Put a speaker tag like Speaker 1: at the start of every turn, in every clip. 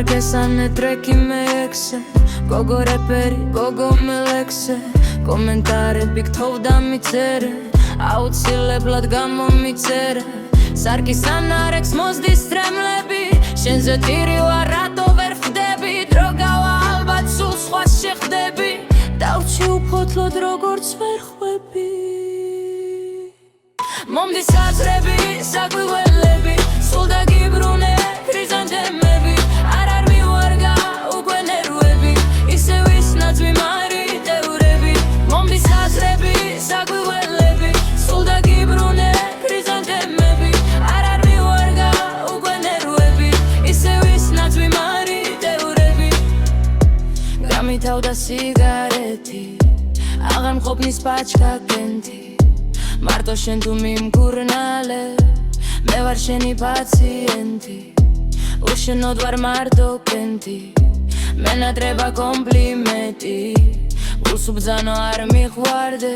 Speaker 1: მარკესანე ტრეკი მეექსე გოგო რეპერი გოგო მელექსე კომენტარები გთხოვდა მიწერე აუცილებლად გამომიწერე სარკის ანარექს მოსდის სტრემლები შენზე ტირი ვარ რატო ვერ ხდები დრო გავა ალბათ სულ სხვა შეხდები დავჩი უფოთლოდ როგორც ვერ ხვები მომდის აზრები საკვირველები სულ დაგიბრუნე ქრიზანთემები არ მივარგა უკვე ნერვები ისევ ის ნაძვი მარიტევრები მომდის აზრები საკვირველები სულ დაგიბრუნე ქრიზანთემები არ მივარგა უკვე ნერვები ისევ ის ნაძვი მარიტევრები გამითავდა სიგარეტი აღარ მყოფნის პაჩკა კენთი მარტო შენ თუ მიმგურნალე მე ვარ შენი პაციენტი უშენოდ ვარ მარტო კენთი მენატრება კომპლიმენტი გულს უბძანო არ მიხვარდე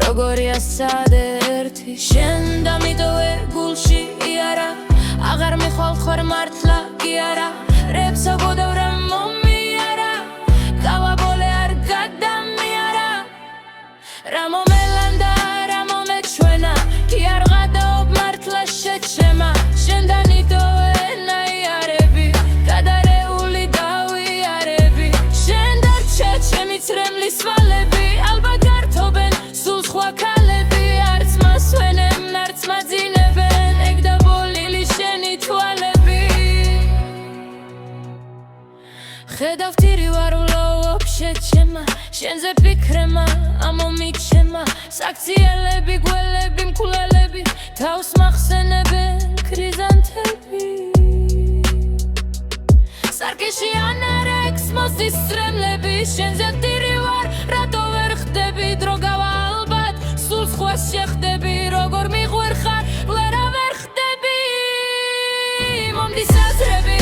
Speaker 1: როგორია სცადე ერთი შენ დამიტოვე გულში იარა აღარ მიხვალ ხარ მართლა კი არა რეპს აგოდევ რა მომიარა გავაბოლე არ გადამიარა რა მომელანდა კი არ ღადაობ მართლა შეჩემა შენთან იტოვე ნაიარები გადარეული დავიარები შენ დარჩე ჩემი ცრემლის ვალები ალბათ გართობენ სულ სხვა ქალები არც მასვენენ არც მაძინებენ ეგ დაბოლილი შენი თვალები ხედავ ტირი ვარ ვლოვობ შეჩემა შენზე ფიქრემა ამომიჩემა საქციელები გველები მკვლელები თავს მახსენებენ ქრიზანთები სარკეში ანარექს მოსდის სტრემლები შენზე ტირი ვარ რატო ვერ ხდები დრო გავა ალბათ სულ სხვა შეხდები როგორ მიღვერხარ ვერა ვერ ხდები მომდის აზრები